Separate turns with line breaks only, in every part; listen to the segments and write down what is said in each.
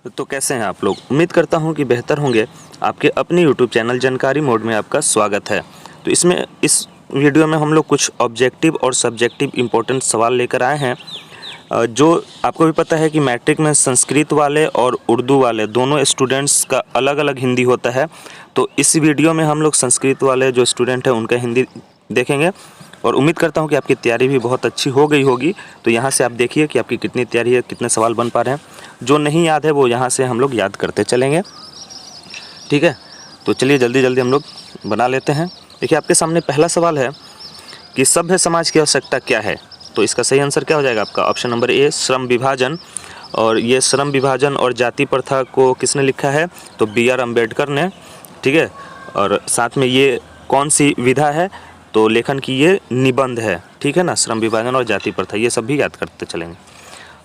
तो कैसे हैं आप लोग। उम्मीद करता हूं कि बेहतर होंगे। आपके अपने यूट्यूब चैनल जानकारी मोड में आपका स्वागत है। तो इस वीडियो में हम लोग कुछ ऑब्जेक्टिव और सब्जेक्टिव इम्पोर्टेंट सवाल लेकर आए हैं। जो आपको भी पता है कि मैट्रिक में संस्कृत वाले और उर्दू वाले दोनों स्टूडेंट्स का अलग अलग हिंदी होता है। तो इस वीडियो में हम लोग संस्कृत वाले जो स्टूडेंट हैं उनका हिंदी देखेंगे और उम्मीद करता हूं कि आपकी तैयारी भी बहुत अच्छी हो गई होगी। तो यहाँ से आप देखिए कि आपकी कितनी तैयारी है, कितने सवाल बन पा रहे हैं। जो नहीं याद है वो यहाँ से हम लोग याद करते चलेंगे, ठीक है। तो चलिए जल्दी जल्दी हम लोग बना लेते हैं। देखिए आपके सामने पहला सवाल है कि सभ्य समाज की आवश्यकता क्या है। तो इसका सही आंसर क्या हो जाएगा आपका ऑप्शन नंबर ए, श्रम विभाजन। और ये श्रम विभाजन और जाति प्रथा को किसने लिखा है, तो बी.आर. अम्बेडकर ने, ठीक है। और साथ में ये कौन सी विधा है, तो लेखन की ये निबंध है, ठीक है ना। श्रम विभाजन और जाति प्रथा ये सब भी याद करते चलेंगे।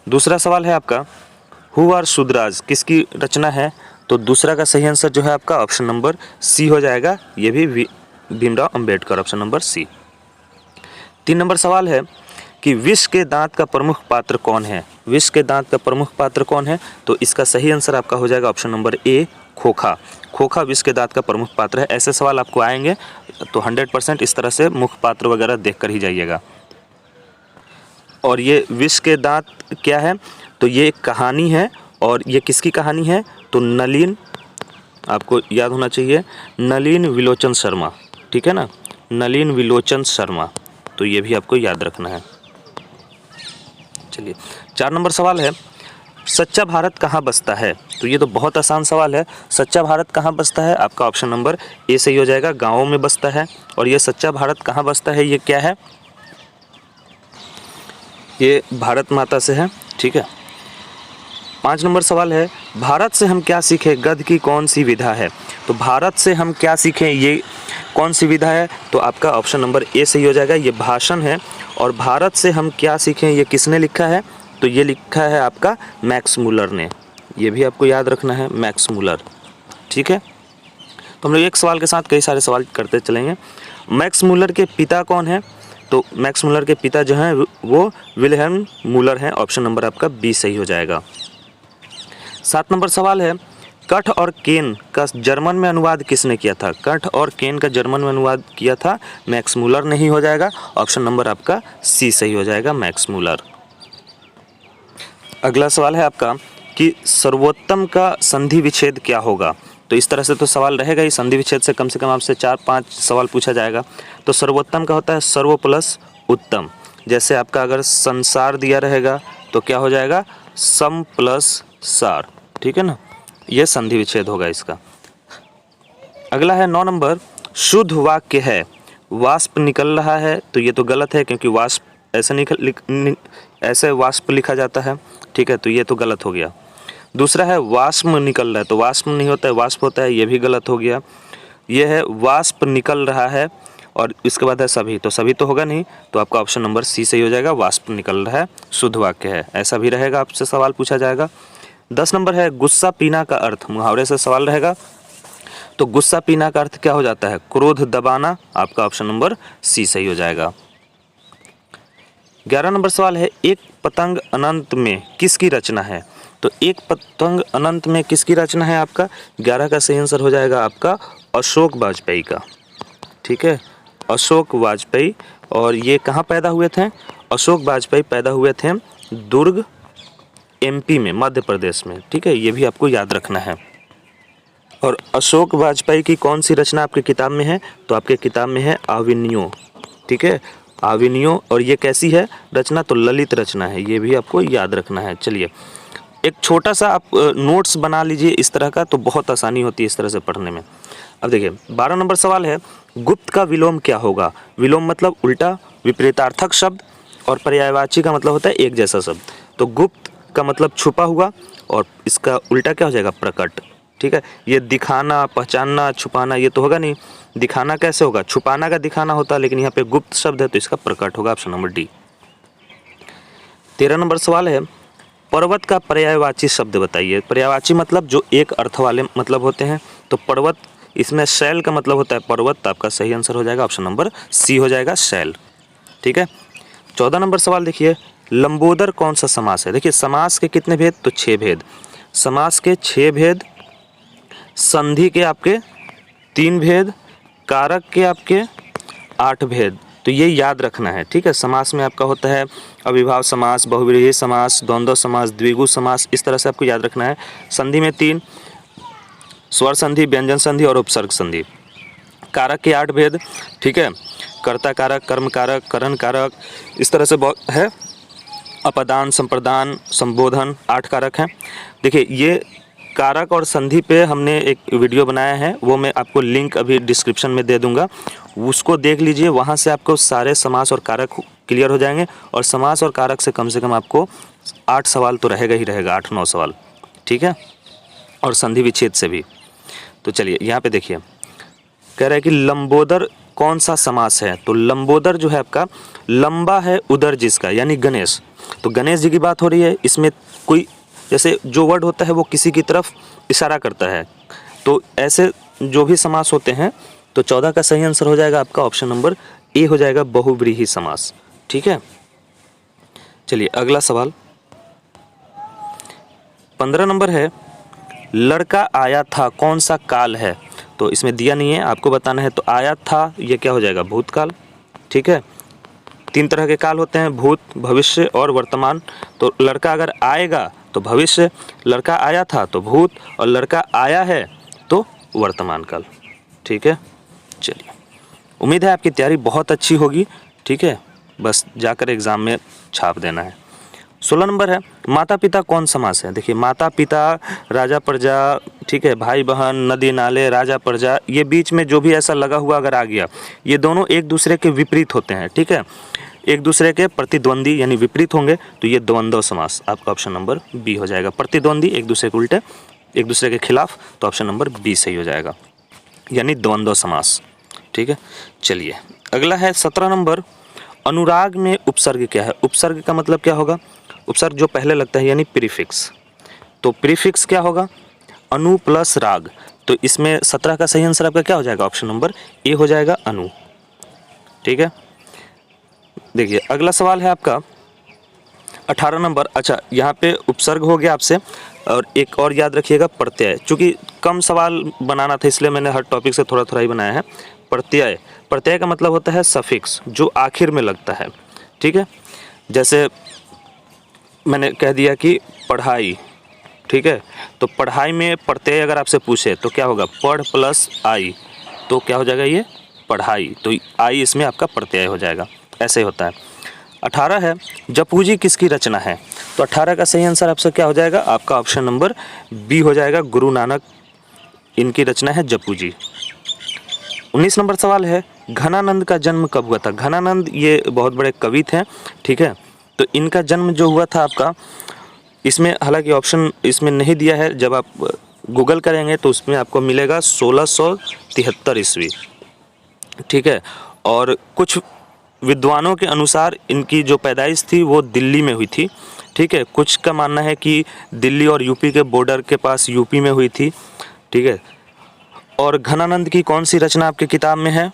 दूसरा सवाल है आपका हु आर शूद्राज किसकी रचना है। तो दूसरा का सही आंसर जो है आपका ऑप्शन नंबर सी हो जाएगा, ये भी Bhimrao Ambedkar, option number C. 3 नंबर सवाल है कि विष के दांत का प्रमुख पात्र कौन है। विष के दांत का प्रमुख पात्र कौन है, तो इसका सही आंसर आपका हो जाएगा ऑप्शन नंबर ए, खोखा। खोखा विष के दांत का प्रमुख पात्र है। ऐसे सवाल आपको आएंगे तो 100% इस तरह से मुख्य पात्र वगैरह देख कर ही जाइएगा। और ये विष के दांत क्या है, तो ये एक कहानी है। और ये किसकी कहानी है, तो नलिन, आपको याद होना चाहिए, नलिन विलोचन शर्मा, ठीक है ना, नलिन विलोचन शर्मा। तो ये भी आपको याद रखना है। चलिए 4 नंबर सवाल है सच्चा भारत कहाँ बसता है। तो ये तो बहुत आसान सवाल है। सच्चा भारत कहाँ बसता है, आपका ऑप्शन नंबर ए सही हो जाएगा, गाँवों में बसता है। और ये सच्चा भारत कहाँ बसता है, ये क्या है, ये भारत माता से है, ठीक है। 5 नंबर सवाल है भारत से हम क्या सीखें गद्य की कौन सी विधा है। तो भारत से हम क्या सीखें ये कौन सी विधा है, तो आपका ऑप्शन नंबर ए सही हो जाएगा, ये भाषण है। और भारत से हम क्या सीखें ये किसने लिखा है, तो ये लिखा है आपका मैक्स मुलर ने। ये भी आपको याद रखना है, मैक्स मुलर, ठीक है। तो हम लोग एक सवाल के साथ कई सारे सवाल करते चलेंगे। मैक्स मुलर के पिता कौन है, तो मैक्स मुलर के पिता जो हैं वो विल्हेल्म मुलर हैं, ऑप्शन नंबर आपका बी सही हो जाएगा। 7 नंबर सवाल है कठ और केन का जर्मन में अनुवाद किसने किया था। कठ और केन का जर्मन में अनुवाद किया था मैक्स मुलर ने ही हो जाएगा, ऑप्शन नंबर आपका सी सही हो जाएगा, मैक्स मुलर। अगला सवाल है आपका कि सर्वोत्तम का संधि विच्छेद क्या होगा। तो इस तरह से तो सवाल रहेगा ही, संधि विच्छेद से कम आपसे 4-5 सवाल पूछा जाएगा। तो सर्वोत्तम का होता है सर्व प्लस उत्तम। जैसे आपका अगर संसार दिया रहेगा तो क्या हो जाएगा, सम प्लस सार, ठीक है ना। यह संधि विच्छेद होगा इसका। अगला है 9 नंबर शुद्ध वाक्य है वाष्प निकल रहा है। तो ये तो गलत है क्योंकि वाष्प ऐसे वाष्प लिखा जाता है, ठीक है। तो ये तो गलत हो गया। दूसरा है वाष्प निकल रहा है, तो वाष्प नहीं होता है वाष्प होता है, ये भी गलत हो गया। ये है वाष्प निकल रहा है और इसके बाद है सभी, तो सभी तो होगा नहीं, तो आपका ऑप्शन नंबर सी सही हो जाएगा, वाष्प निकल रहा है शुद्ध वाक्य है, ऐसा भी रहेगा, आपसे सवाल पूछा जाएगा। 10 नंबर है गुस्सा पीना का अर्थ, मुहावरे से सवाल रहेगा। तो गुस्सा पीना का अर्थ क्या हो जाता है, क्रोध दबाना, आपका ऑप्शन नंबर सी सही हो जाएगा। 11 नंबर सवाल है एक पतंग अनंत में किसकी रचना है। तो एक पतंग अनंत में किसकी रचना है, आपका 11 का सही आंसर हो जाएगा आपका अशोक वाजपेयी का, ठीक है, अशोक वाजपेयी। और ये कहाँ पैदा हुए थे, अशोक वाजपेयी पैदा हुए थे दुर्ग एमपी में, मध्य प्रदेश में, ठीक है। ये भी आपको याद रखना है। और अशोक वाजपेयी की कौन सी रचना आपकी किताब में है, तो आपके किताब में है आविनियो, ठीक है, आविनियो। और ये कैसी है रचना, तो ललित रचना है, ये भी आपको याद रखना है। चलिए एक छोटा सा आप नोट्स बना लीजिए इस तरह का, तो बहुत आसानी होती है इस तरह से पढ़ने में। अब देखिए 12 नंबर सवाल है गुप्त का विलोम क्या होगा। विलोम मतलब उल्टा, विपरीतार्थक शब्द, और पर्यायवाची का मतलब होता है एक जैसा शब्द। तो गुप्त का मतलब छुपा हुआ और इसका उल्टा क्या हो जाएगा, प्रकट, ठीक है। ये दिखाना, पहचानना, छुपाना ये तो होगा नहीं, दिखाना कैसे होगा, छुपाना का दिखाना होता है, लेकिन यहाँ पे गुप्त शब्द है तो इसका प्रकट होगा, ऑप्शन नंबर डी। 13 नंबर सवाल है पर्वत का पर्यायवाची शब्द बताइए। पर्यायवाची मतलब जो एक अर्थ वाले मतलब होते हैं। तो पर्वत, इसमें शैल का मतलब होता है पर्वत, आपका सही आंसर हो जाएगा ऑप्शन नंबर सी हो जाएगा, शैल, ठीक है। 14 नंबर सवाल देखिए लंबोदर कौन सा समास है। देखिए समास के कितने भेद, तो 6 भेद। समास के 6 भेद, संधि के आपके 3 भेद, कारक के आपके 8 भेद। तो ये याद रखना है, ठीक है। समास में आपका होता है अविभाव समास, बहुव्रीहि समास, द्वंद्व समास, द्विगु समास, इस तरह से आपको याद रखना है। संधि में 3, स्वर संधि, व्यंजन संधि और उपसर्ग संधि। कारक के 8 भेद, ठीक है। कर्ता कारक, कर्म कारक, करण कारक, इस तरह से बहुत है। अपदान, संप्रदान, संबोधन, 8 कारक हैं। देखिए ये कारक और संधि पे हमने एक वीडियो बनाया है, वो मैं आपको लिंक अभी डिस्क्रिप्शन में दे दूंगा, उसको देख लीजिए। वहाँ से आपको सारे समास और कारक क्लियर हो जाएंगे। और समास और कारक से कम आपको 8 सवाल तो रहेगा ही रहेगा, 8-9 सवाल, ठीक है। और संधि विच्छेद से भी। तो चलिए यहाँ पे देखिए, कह रहा है कि लंबोदर कौन सा समास है। तो लंबोदर जो है आपका, लंबा है उदर जिसका, यानी गणेश। तो गणेश जी की बात हो रही है। इसमें कोई जैसे जो वर्ड होता है वो किसी की तरफ इशारा करता है। तो ऐसे जो भी समास होते हैं, तो 14 का सही आंसर हो जाएगा आपका ऑप्शन नंबर ए हो जाएगा, बहुव्रीहि समास, ठीक है। चलिए अगला सवाल 15 नंबर है, लड़का आया था कौन सा काल है। तो इसमें दिया नहीं है, आपको बताना है। तो आया था ये क्या हो जाएगा, भूतकाल, ठीक है। 3 तरह के काल होते हैं, भूत, भविष्य और वर्तमान। तो लड़का अगर आएगा तो भविष्य, लड़का आया था तो भूत, और लड़का आया है तो वर्तमान काल, ठीक है। चलिए उम्मीद है आपकी तैयारी बहुत अच्छी होगी, ठीक है। बस जाकर एग्ज़ाम में छाप देना है। 16 नंबर है, माता पिता कौन समास है। देखिए माता पिता, राजा प्रजा, ठीक है, भाई बहन, नदी नाले, राजा प्रजा, ये बीच में जो भी ऐसा लगा हुआ अगर आ गया, ये दोनों एक दूसरे के विपरीत होते हैं, ठीक है, एक दूसरे के प्रतिद्वंदी यानी विपरीत होंगे। तो ये द्वंद्व समास आपका ऑप्शन नंबर बी हो जाएगा। प्रतिद्वंदी एक दूसरे के उल्टे, एक दूसरे के खिलाफ, तो ऑप्शन नंबर बी सही हो जाएगा, यानी द्वंद्व समास, ठीक है। चलिए अगला है 17 नंबर, अनुराग में उपसर्ग क्या है। उपसर्ग का मतलब क्या होगा, उपसर्ग जो पहले लगता है यानी प्रीफिक्स। तो प्रीफिक्स क्या होगा, अनु प्लस राग। तो इसमें 17 का सही आंसर आपका क्या हो जाएगा, ऑप्शन नंबर ए हो जाएगा, अनु, ठीक है। देखिए अगला सवाल है आपका 18 नंबर। अच्छा यहाँ पे उपसर्ग हो गया आपसे, और एक और याद रखिएगा प्रत्यय। चूँकि कम सवाल बनाना था इसलिए मैंने हर टॉपिक से थोड़ा थोड़ा ही बनाया है। प्रत्यय, प्रत्यय का मतलब होता है सफिक्स, जो आखिर में लगता है, ठीक है। जैसे मैंने कह दिया कि पढ़ाई, ठीक है, तो पढ़ाई में प्रत्यय अगर आपसे पूछे तो क्या होगा, पढ़ प्लस आई, तो क्या हो जाएगा ये पढ़ाई। तो आई इसमें आपका प्रत्यय हो जाएगा, ऐसे होता है। 18 है, जपूजी किसकी रचना है। तो 18 का सही आंसर आपसे क्या हो जाएगा, आपका ऑप्शन नंबर बी हो जाएगा, गुरु नानक, इनकी रचना है जपूजी। 19 नंबर सवाल है, घनानंद का जन्म कब हुआ था। घनानंद ये बहुत बड़े कवि थे, ठीक है। तो इनका जन्म जो हुआ था आपका, इसमें हालांकि ऑप्शन इसमें नहीं दिया है, जब आप गूगल करेंगे तो उसमें आपको मिलेगा 1673 ईस्वी, ठीक है। और कुछ विद्वानों के अनुसार इनकी जो पैदाइश थी वो दिल्ली में हुई थी, ठीक है। कुछ का मानना है कि दिल्ली और यूपी के बॉर्डर के पास यूपी में हुई थी, ठीक है। और घनानंद की कौन सी रचना आपकी किताब में है,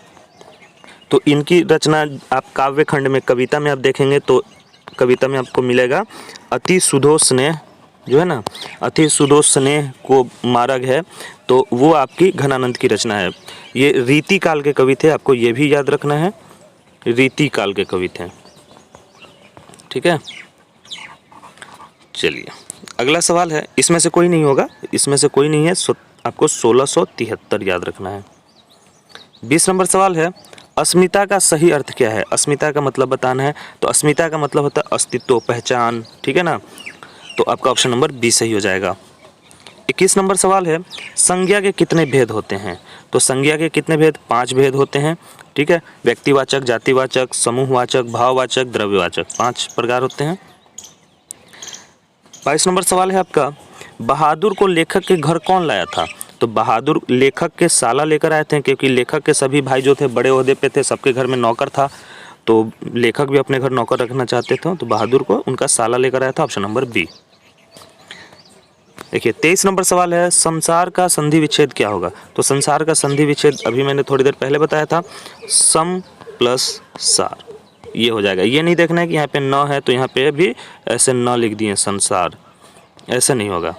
तो इनकी रचना आप काव्य खंड में, कविता में आप देखेंगे तो कविता में आपको मिलेगा अति सुधो स्नेह, जो है ना, अति सुधो स्नेह को मार्ग है, तो वो आपकी घनानंद की रचना है। ये रीति काल के कवि थे, आपको ये भी याद रखना है, रीति काल के कवि थे, ठीक है। चलिए अगला सवाल है, इसमें से कोई नहीं होगा, इसमें से कोई नहीं है, आपको 1673 याद रखना है। 20 नंबर सवाल है, अस्मिता का सही अर्थ क्या है। अस्मिता का मतलब बताना है। तो अस्मिता का मतलब होता है अस्तित्व, पहचान, ठीक है ना। तो आपका ऑप्शन नंबर बी सही हो जाएगा। 21 नंबर सवाल है, संज्ञा के कितने भेद होते हैं। तो संज्ञा के कितने भेद, 5 भेद होते हैं, ठीक है। व्यक्तिवाचक, जातिवाचक, समूहवाचक, भाववाचक, द्रव्यवाचक, 5 प्रकार होते हैं। 22 नंबर सवाल है आपका, बहादुर को लेखक के घर कौन लाया था। तो बहादुर लेखक के साला लेकर आए थे, क्योंकि लेखक के सभी भाई जो थे बड़े ओहदे पे थे, सबके घर में नौकर था, तो लेखक भी अपने घर नौकर रखना चाहते थे, तो बहादुर को उनका साला लेकर आया था, ऑप्शन नंबर बी। देखिए 23 नंबर सवाल है, संसार का संधि विच्छेद क्या होगा। तो संसार का संधि विच्छेद अभी मैंने थोड़ी देर पहले बताया था, सम प्लस सार, ये हो जाएगा। ये नहीं देखना है कि यहाँ पे न है तो यहाँ पे भी ऐसे न लिख दिए संसार, ऐसे नहीं होगा,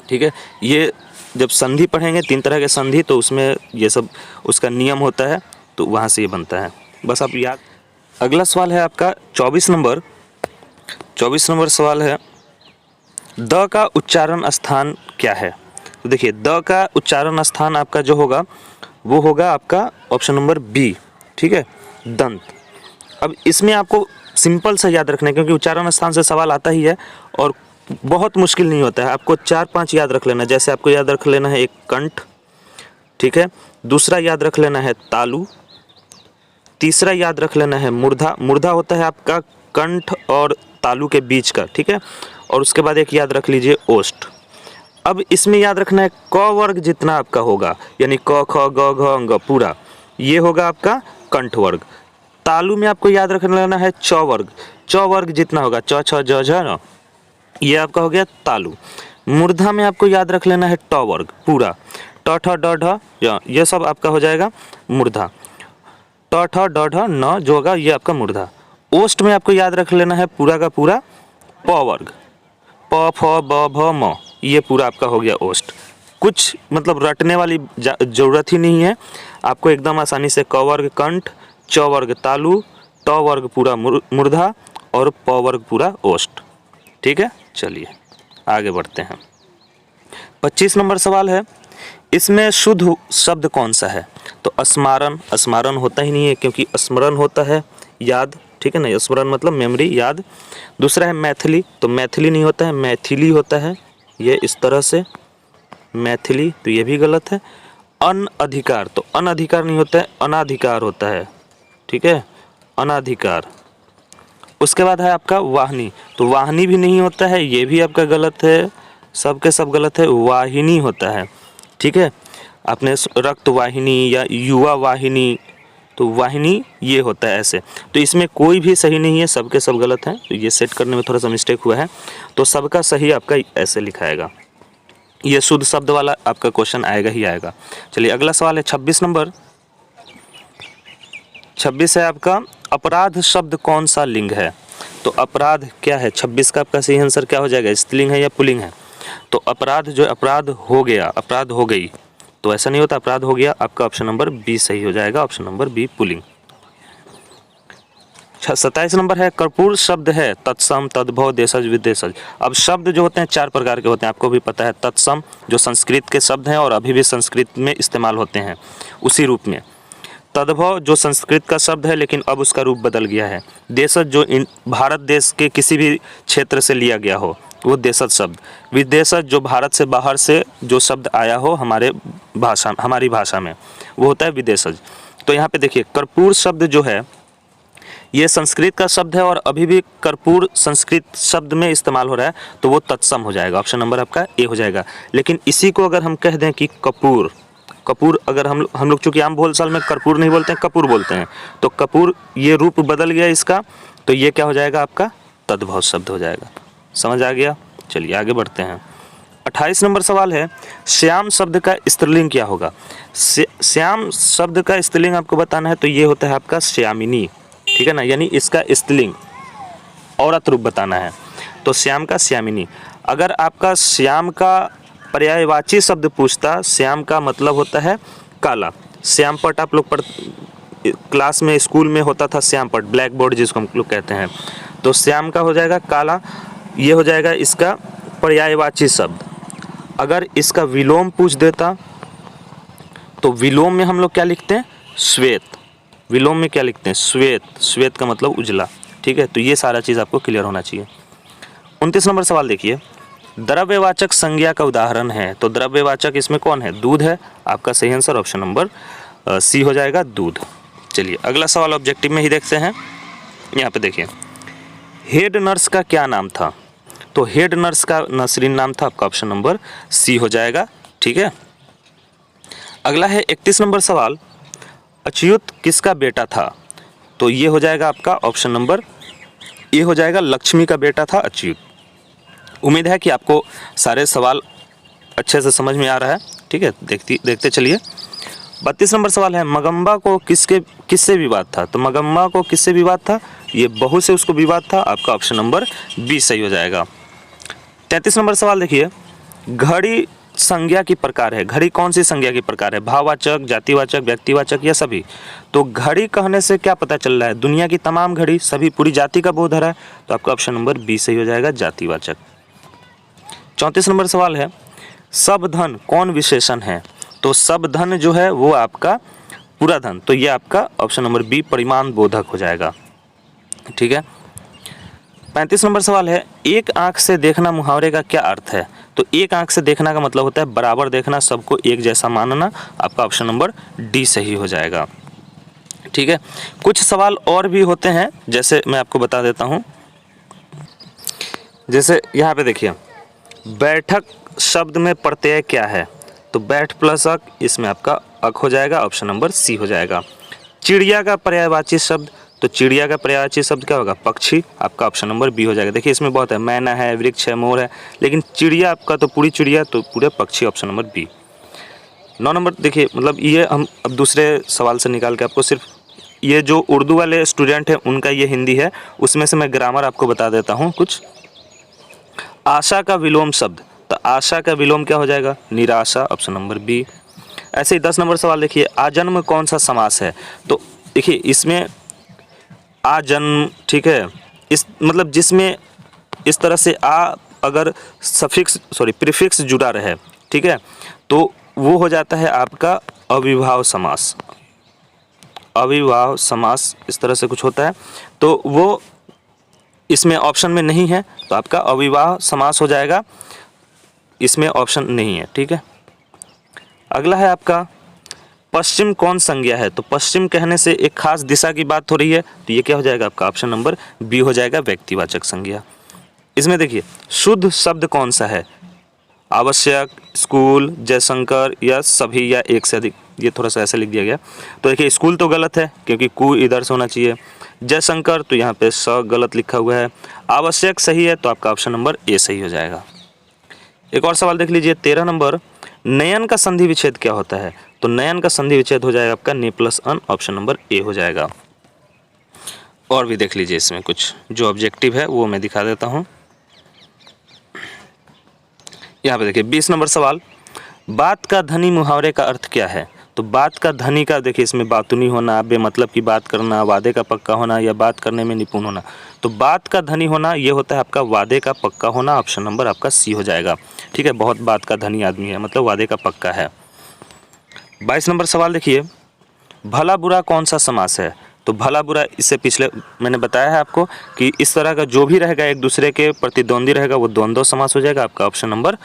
ठीक है। ये जब संधि पढ़ेंगे 3 तरह के संधि, तो उसमें ये सब उसका नियम होता है, तो वहाँ से ये बनता है, बस आप याद। अगला सवाल है आपका 24 नंबर। 24 नंबर सवाल है, द का उच्चारण स्थान क्या है? तो देखिए, द का उच्चारण स्थान आपका जो होगा वो होगा आपका ऑप्शन नंबर बी, ठीक है, दंत। अब इसमें आपको सिंपल सा याद रखना है, क्योंकि उच्चारण स्थान से सवाल आता ही है और बहुत मुश्किल नहीं होता है। आपको 4-5 याद रख लेना, जैसे आपको याद रख लेना है एक कंठ, ठीक है, दूसरा याद रख लेना है तालु, तीसरा याद रख लेना है मूर्धा। मूर्धा होता है आपका कंठ और तालु के बीच का, ठीक है, और उसके बाद एक याद रख लीजिए ओष्ठ। अब इसमें याद रखना है क वर्ग जितना आपका होगा, यानी क ख ग घ अंग पूरा, ये होगा आपका कंठ वर्ग। तालु में आपको याद रख लेना है च वर्ग, च वर्ग जितना होगा च छ ज झ न, ये आपका हो गया तालु। मूर्धा में आपको याद रख लेना है ट वर्ग पूरा, ट ठ ड ढ य, ये सब आपका हो जाएगा मूर्धा। ट ठ ड ढ न जो होगा ये आपका मूर्धा। ओष्ठ में आपको याद रख लेना है पूरा का पूरा प वर्ग, प फ ब भ म, ये पूरा आपका हो गया ओष्ठ। कुछ मतलब रटने वाली ज़रूरत ही नहीं है, आपको एकदम आसानी से क वर्ग कंठ, च वर्ग तालु, ट वर्ग पूरा मूर्धा और प वर्ग पूरा ओष्ठ, ठीक है। चलिए आगे बढ़ते हैं। 25 नंबर सवाल है, इसमें शुद्ध शब्द कौन सा है? तो स्मारण, स्मारण होता ही नहीं है, क्योंकि स्मरण होता है याद, ठीक है ना, स्मरण मतलब मेमोरी याद। दूसरा है मैथिली, तो मैथिली नहीं होता है, मैथिली होता है, ये इस तरह से मैथिली, तो ये भी गलत है। अनअधिकार, तो अनअधिकार नहीं होता है, अनाधिकार होता है, ठीक है, अनाधिकार। उसके बाद है आपका वाहिनी, तो वाहिनी भी नहीं होता है, ये भी आपका गलत है, सब के सब गलत है, वाहिनी होता है, ठीक है। आपने रक्त वाहिनी या युवा वाहिनी, तो वाहिनी ये होता है ऐसे, तो इसमें कोई भी सही नहीं है, सब के सब गलत हैं, तो ये सेट करने में थोड़ा सा मिस्टेक हुआ है, तो सबका सही आपका ऐसे लिखाएगा, ये शुद्ध शब्द वाला आपका क्वेश्चन आएगा ही आएगा। चलिए अगला सवाल है 26 नंबर। 26 है आपका, अपराध शब्द कौन सा लिंग है? तो अपराध क्या है? 26 का आपका सही आंसर क्या हो जाएगा, स्त्रीलिंग है या पुल्लिंग है? तो अपराध जो अपराध हो गया, अपराध हो गई, तो ऐसा नहीं होता, अपराध हो गया, आपका ऑप्शन नंबर बी सही हो जाएगा, ऑप्शन नंबर बी पुल्लिंग। 27 नंबर है, कर्पूर शब्द है तत्सम, तद्भव, देशज, विदेशज। अब शब्द जो होते हैं 4 प्रकार के होते हैं, आपको भी पता है। तत्सम जो संस्कृत के शब्द हैं और अभी भी संस्कृत में इस्तेमाल होते हैं उसी रूप में। तद्भव जो संस्कृत का शब्द है लेकिन अब उसका रूप बदल गया है। देशज जो भारत देश के किसी भी क्षेत्र से लिया गया हो वो देशज शब्द। विदेशज जो भारत से बाहर से जो शब्द आया हो हमारी भाषा में, वो होता है विदेशज। तो यहाँ पे देखिए कर्पूर शब्द जो है ये संस्कृत का शब्द है और अभी भी कर्पूर संस्कृत शब्द में इस्तेमाल हो रहा है, तो वो तत्सम हो जाएगा, ऑप्शन नंबर आपका ए हो जाएगा। लेकिन इसी को अगर हम कह दें कि कपूर, कपूर अगर हम लोग चूँकि आम बोलचाल में कर्पूर नहीं बोलते हैं, कपूर बोलते हैं, तो कपूर ये रूप बदल गया इसका, तो ये क्या हो जाएगा आपका तद्भव शब्द हो जाएगा। समझ आ गया? चलिए आगे बढ़ते हैं। 28 नंबर सवाल है, श्याम शब्द का स्त्रीलिंग क्या होगा? श्याम शब्द का स्त्रीलिंग आपको बताना है, तो ये होता है आपका श्यामिनी, ठीक है ना, यानी इसका स्त्रीलिंग औरत रूप बताना है, तो श्याम का श्यामिनी। अगर आपका श्याम का पर्यायवाची शब्द पूछता, श्याम का मतलब होता है काला। श्यामपट आप लोग क्लास में स्कूल में होता था, श्यामपट ब्लैक बोर्ड जिसको हम लोग कहते हैं, तो श्याम का हो जाएगा काला, ये हो जाएगा इसका पर्यायवाची शब्द। अगर इसका विलोम पूछ देता तो विलोम में हम लोग क्या लिखते हैं, श्वेत। विलोम में क्या लिखते हैं, श्वेत। श्वेत का मतलब उजला, ठीक है। तो ये सारा चीज़ आपको क्लियर होना चाहिए। 29 नंबर सवाल देखिए, द्रव्यवाचक संज्ञा का उदाहरण है, तो द्रव्यवाचक इसमें कौन है, दूध है, आपका सही आंसर ऑप्शन नंबर सी हो जाएगा, दूध। चलिए अगला सवाल ऑब्जेक्टिव में ही देखते हैं। यहाँ पे देखिए, हेड नर्स का क्या नाम था? तो हेड नर्स का नसरीन नाम था, आपका ऑप्शन नंबर सी हो जाएगा, ठीक है। अगला है 31 नंबर सवाल, अच्युत किसका बेटा था? तो ये हो जाएगा आपका ऑप्शन नंबर ए हो जाएगा, लक्ष्मी का बेटा था अच्युत। उम्मीद है कि आपको सारे सवाल अच्छे से समझ में आ रहा है, ठीक है। देखते चलिए। 32 नंबर सवाल है, मगम्बा को किससे विवाद था? तो मगम्बा को किससे विवाद था? ये बहू से उसको विवाद था, आपका ऑप्शन नंबर बी सही हो जाएगा। 33 नंबर सवाल देखिए, घड़ी संज्ञा की प्रकार है। घड़ी कौन सी संज्ञा की प्रकार है? भाववाचक, जातिवाचक, व्यक्तिवाचक या सभी? तो घड़ी कहने से क्या पता चल रहा है? दुनिया की तमाम घड़ी, सभी, पूरी जाति का बोध है। तो आपका ऑप्शन नंबर बी सही हो जाएगा, जातिवाचक। 34 नंबर सवाल है, सब धन कौन विशेषण है? तो सब धन जो है वो आपका पूरा धन, तो ये आपका ऑप्शन नंबर बी परिमाण बोधक हो जाएगा। ठीक है। 35 नंबर सवाल है, एक आंख से देखना मुहावरे का क्या अर्थ है? तो एक आंख से देखना का मतलब होता है बराबर देखना, सबको एक जैसा मानना। आपका ऑप्शन नंबर डी सही हो जाएगा। ठीक है। कुछ सवाल और भी होते हैं, जैसे मैं आपको बता देता हूं। जैसे यहाँ पे देखिए, बैठक शब्द में प्रत्यय क्या है? तो बैठ प्लस अक, इसमें आपका अक हो जाएगा, ऑप्शन नंबर सी हो जाएगा। चिड़िया का पर्यायवाची शब्द, तो चिड़िया का पर्यायवाची शब्द क्या होगा? पक्षी, आपका ऑप्शन नंबर बी हो जाएगा। देखिए इसमें बहुत है, मैना है, वृक्ष है, मोर है, लेकिन चिड़िया आपका तो पूरी चिड़िया, तो पूरे पक्षी, ऑप्शन नंबर बी। 9 नंबर देखिए, मतलब ये हम अब दूसरे सवाल से निकाल के आपको, सिर्फ ये जो उर्दू वाले स्टूडेंट हैं उनका ये हिंदी है, उसमें से मैं ग्रामर आपको बता देता हूँ कुछ। आशा का विलोम शब्द, तो आशा का विलोम क्या हो जाएगा? निराशा, ऑप्शन नंबर बी। ऐसे ही 10 नंबर सवाल देखिए, आजन्म कौन सा समास है? तो देखिए इसमें आजन्म, ठीक है, इस मतलब जिसमें इस तरह से आ अगर प्रीफिक्स जुड़ा रहे, ठीक है, तो वो हो जाता है आपका अविभाव समास। अविभाव समास इस तरह से कुछ होता है, तो वो इसमें ऑप्शन में नहीं है, तो आपका अविवाह समास हो जाएगा, इसमें ऑप्शन नहीं है। ठीक है। अगला है आपका, पश्चिम कौन संज्ञा है? तो पश्चिम कहने से एक खास दिशा की बात हो रही है, तो ये क्या हो जाएगा? आपका ऑप्शन नंबर बी हो जाएगा, व्यक्तिवाचक संज्ञा। इसमें देखिए, शुद्ध शब्द कौन सा है? आवश्यक, स्कूल, जयशंकर या सभी या एक से अधिक? ये थोड़ा सा ऐसा लिख दिया गया, तो देखिए स्कूल तो गलत है क्योंकि कु इधर से होना चाहिए। जयशंकर, तो यहाँ पे स गलत लिखा हुआ है। आवश्यक सही है, तो आपका ऑप्शन नंबर ए सही हो जाएगा। एक और सवाल देख लीजिए, 13 नंबर, नयन का संधि विच्छेद क्या होता है? तो नयन का संधि विच्छेद हो जाएगा आपका ने प्लस अन, ऑप्शन नंबर ए हो जाएगा। और भी देख लीजिए, इसमें कुछ जो ऑब्जेक्टिव है वो मैं दिखा देता हूँ। यहाँ पे देखिए 20 नंबर सवाल, बात का धनी मुहावरे का अर्थ क्या है? तो बात का धनी का देखिए, इसमें बातुनी होना, बेमतलब की बात करना, वादे का पक्का होना या बात करने में निपुण होना। तो बात का धनी होना ये होता है आपका वादे का पक्का होना, ऑप्शन नंबर आपका सी हो जाएगा। ठीक है, बहुत बात का धनी आदमी है, मतलब वादे का पक्का है। 22 नंबर सवाल देखिए, भला बुरा कौन सा समास है? तो भला बुरा, इससे पिछले मैंने बताया है आपको कि इस तरह का जो भी रहेगा एक दूसरे के प्रतिद्वंदी रहेगा वो द्वंद्व समास हो जाएगा। आपका ऑप्शन नंबर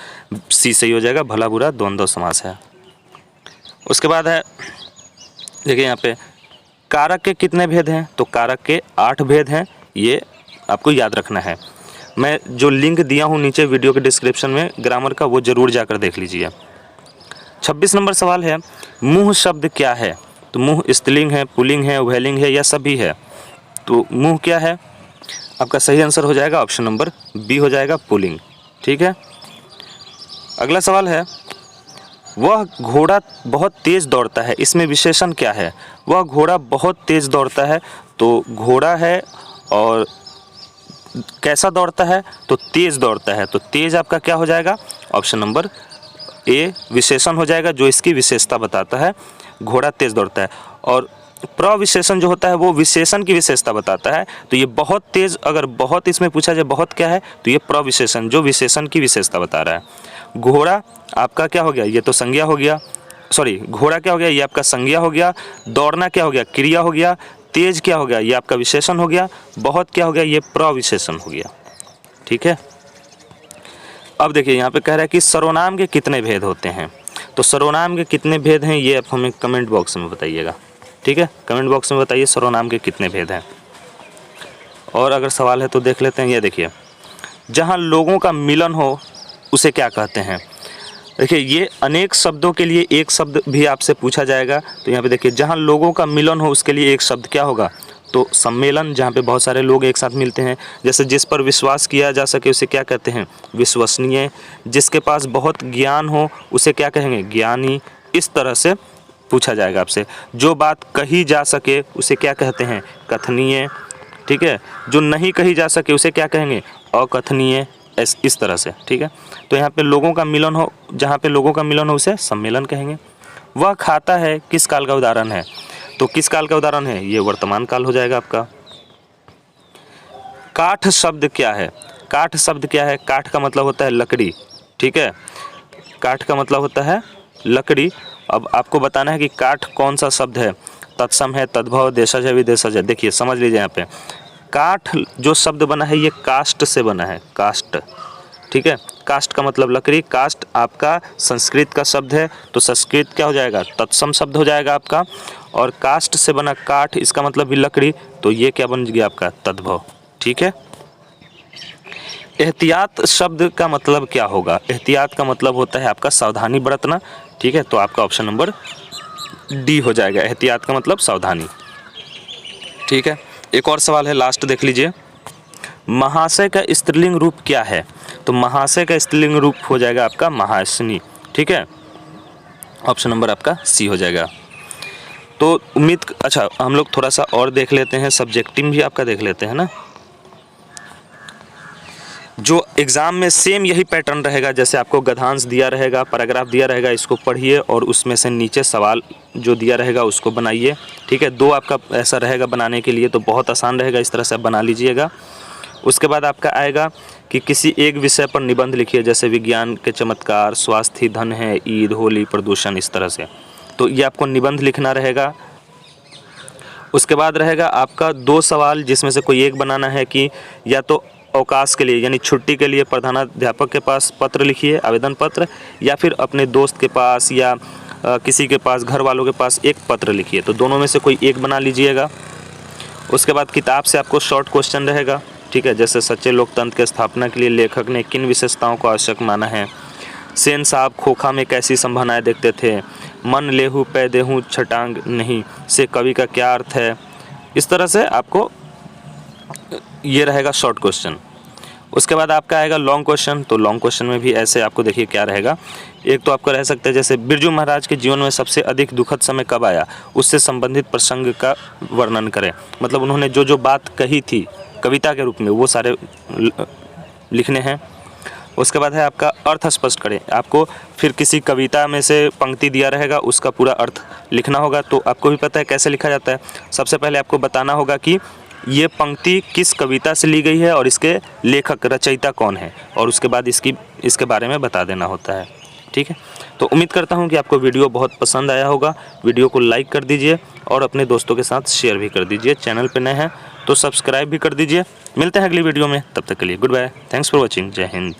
सी सही हो जाएगा, भला बुरा द्वंद्व समास है। उसके बाद है देखिए यहाँ पे, कारक के कितने भेद हैं? तो कारक के 8 भेद हैं, ये आपको याद रखना है। मैं जो लिंक दिया हूँ नीचे वीडियो के डिस्क्रिप्शन में ग्रामर का, वो ज़रूर जाकर देख लीजिए। 26 नंबर सवाल है, मुँह शब्द क्या है? तो मुँह स्त्रीलिंग है, पुल्लिंग है, उभयलिंग है या सभी है? तो मुँह क्या है? आपका सही आंसर हो जाएगा ऑप्शन नंबर बी हो जाएगा, पुल्लिंग। ठीक है। अगला सवाल है, वह घोड़ा बहुत तेज़ दौड़ता है, इसमें विशेषण क्या है? वह घोड़ा बहुत तेज़ दौड़ता है, तो घोड़ा है और कैसा दौड़ता है? तो तेज़ दौड़ता है, तो तेज़ आपका क्या हो जाएगा? ऑप्शन नंबर ए विशेषण हो जाएगा, जो इसकी विशेषता बताता है, घोड़ा तेज़ दौड़ता है। और प्रविशेषण जो होता है वो विशेषण की विशेषता बताता है, तो ये बहुत तेज़, अगर बहुत इसमें पूछा जाए बहुत क्या है, तो ये प्रविशेषण जो विशेषण की विशेषता बता रहा है। घोड़ा आपका क्या हो गया? ये तो संज्ञा हो गया, सॉरी घोड़ा क्या हो गया? ये आपका संज्ञा हो गया। दौड़ना क्या हो गया? क्रिया हो गया। तेज क्या हो गया? ये आपका विशेषण हो गया। बहुत क्या हो गया? ये प्रविशेषण हो गया। ठीक है। अब देखिए यहाँ पे कह रहा है कि सर्वनाम के कितने भेद होते हैं? तो सर्वनाम के कितने भेद हैं ये आप हमें कमेंट बॉक्स में बताइएगा। ठीक है, कमेंट बॉक्स में बताइए सर्वनाम के कितने भेद हैं। और अगर सवाल है तो देख लेते हैं। ये देखिए, जहाँ लोगों का मिलन हो उसे क्या कहते हैं? देखिए ये अनेक शब्दों के लिए एक शब्द भी आपसे पूछा जाएगा। तो यहाँ पे देखिए, जहाँ लोगों का मिलन हो उसके लिए एक शब्द क्या होगा? तो सम्मेलन, जहाँ पे बहुत सारे लोग एक साथ मिलते हैं। जैसे जिस पर विश्वास किया जा सके उसे क्या कहते हैं? विश्वसनीय। जिसके पास बहुत ज्ञान हो उसे क्या कहेंगे? ज्ञानी। इस तरह से पूछा जाएगा आपसे। जो बात कही जा सके उसे क्या कहते हैं? कथनीय। ठीक है, जो नहीं कही जा सके उसे क्या कहेंगे? अकथनीय। इस तरह से, ठीक है। तो यहाँ पे लोगों का मिलन हो, जहाँ पे लोगों का मिलन हो उसे सम्मेलन कहेंगे। वह खाता है किस काल का उदाहरण है, तो किस काल का उदाहरण है, ये वर्तमान काल हो जाएगा आपका। काठ शब्द क्या है, काठ शब्द क्या है, काठ का मतलब होता है लकड़ी, ठीक है, काठ का मतलब होता है लकड़ी। अब आपको बताना है कि काठ कौन सा शब्द है, तत्सम है, तद्भव, देशज है, विदेशज है। देखिए समझ लीजिए यहाँ पे काठ जो शब्द बना है ये काष्ठ से बना है, काष्ठ, ठीक है। काष्ठ का मतलब लकड़ी, काष्ठ आपका संस्कृत का शब्द है, तो संस्कृत क्या हो जाएगा, तत्सम शब्द हो जाएगा आपका। और काष्ठ से बना काठ, इसका मतलब भी लकड़ी, तो ये क्या बन गया आपका, तद्भव, ठीक है। एहतियात शब्द का मतलब क्या होगा, एहतियात का मतलब होता है आपका सावधानी बरतना, ठीक है। तो आपका ऑप्शन नंबर डी हो जाएगा, एहतियात का मतलब सावधानी, ठीक है। एक और सवाल है, लास्ट देख लीजिए। महाशय का स्त्रीलिंग रूप क्या है, तो महाशय का स्त्रीलिंग रूप हो जाएगा आपका महाशनी, ठीक है। ऑप्शन नंबर आपका सी हो जाएगा। तो अच्छा हम लोग थोड़ा सा और देख लेते हैं, सब्जेक्टिव भी आपका देख लेते हैं ना, जो एग्ज़ाम में सेम यही पैटर्न रहेगा। जैसे आपको गद्यांश दिया रहेगा, पैराग्राफ दिया रहेगा, इसको पढ़िए और उसमें से नीचे सवाल जो दिया रहेगा उसको बनाइए, ठीक है। 2 आपका ऐसा रहेगा बनाने के लिए, तो बहुत आसान रहेगा, इस तरह से आप बना लीजिएगा। उसके बाद आपका आएगा कि किसी एक विषय पर निबंध लिखिए, जैसे विज्ञान के चमत्कार, स्वास्थ्य, धन है, ईद, होली, प्रदूषण, इस तरह से। तो ये आपको निबंध लिखना रहेगा। उसके बाद रहेगा आपका 2 सवाल, जिसमें से कोई एक बनाना है कि या तो अवकाश के लिए यानी छुट्टी के लिए प्रधानाध्यापक के पास पत्र लिखिए, आवेदन पत्र, या फिर अपने दोस्त के पास या किसी के पास, घर वालों के पास एक पत्र लिखिए। तो दोनों में से कोई एक बना लीजिएगा। उसके बाद किताब से आपको शॉर्ट क्वेश्चन रहेगा, ठीक है, जैसे सच्चे लोकतंत्र की स्थापना के लिए लेखक ने किन विशेषताओं को आवश्यक माना है, सेन साहब खोखा में कैसी संभावनाएं देखते थे, मन लेहू पै देहूँ छटांग नहीं से कवि का क्या अर्थ है। इस तरह से आपको ये रहेगा शॉर्ट क्वेश्चन। उसके बाद आपका आएगा लॉन्ग क्वेश्चन। तो लॉन्ग क्वेश्चन में भी ऐसे आपको देखिए क्या रहेगा, एक तो आपका रह सकता है जैसे बिरजू महाराज के जीवन में सबसे अधिक दुखद समय कब आया, उससे संबंधित प्रसंग का वर्णन करें। मतलब उन्होंने जो जो बात कही थी कविता के रूप में वो सारे लिखने हैं। उसके बाद है आपका अर्थ स्पष्ट करें। आपको फिर किसी कविता में से पंक्ति दिया रहेगा, उसका पूरा अर्थ लिखना होगा। तो आपको भी पता है कैसे लिखा जाता है। सबसे पहले आपको बताना होगा कि ये पंक्ति किस कविता से ली गई है और इसके लेखक रचयिता कौन है, और उसके बाद इसके बारे में बता देना होता है, ठीक है। तो उम्मीद करता हूँ कि आपको वीडियो बहुत पसंद आया होगा। वीडियो को लाइक कर दीजिए और अपने दोस्तों के साथ शेयर भी कर दीजिए। चैनल पे नए हैं तो सब्सक्राइब भी कर दीजिए। मिलते हैं अगली वीडियो में, तब तक के लिए good bye, thanks for watching, जय हिंद।